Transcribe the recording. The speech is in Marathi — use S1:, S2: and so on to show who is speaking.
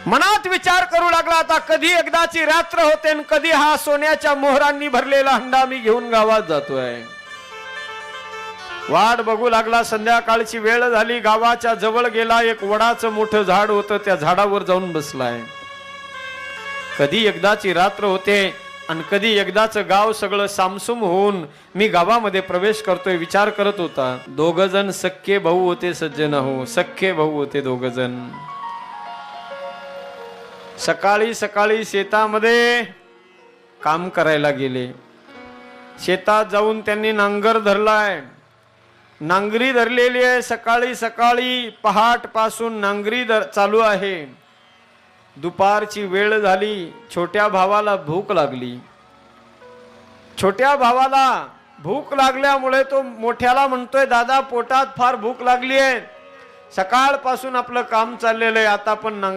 S1: मनात विचार करू लागला, आता कधी एकदाची रात्र होते आणि कधी हा सोन्याच्या मोहरांनी भरलेला हंडा मी घेऊन गावात जातोय. वाट बघू लागला. संध्याकाळची वेळ झाली. गावाच्या जवळ गेला. एक वडाचं मोठं झाड होतं, त्या झाडावर जाऊन बसलाय. कधी एकदाची रात्र होते आणि कधी एकदाच गाव सगळं सामसूम होऊन मी गावामध्ये प्रवेश करतोय. विचार करत होता. दोघ जण सख्खे भाऊ होते सज्जन हो, सख्खे भाऊ होते दोघ जण. सकाळी सकाळी शेतामध्ये काम करायला गेले. शेतात जाऊन त्यांनी नांगर धरलाय. नांगरी धरलेली आहे. सकाळी सकाळी पहाट पासून नांगरी चालू आहे. दुपारची वेळ झाली. छोट्या भावाला भूक लागली. छोट्या भावाला भूक लागल्यामुळे तो मोठ्याला म्हणतोय, दादा पोटात फार भूक लागली आहे. सकाळपासून आपलं काम चाललेलं आहे, आता पण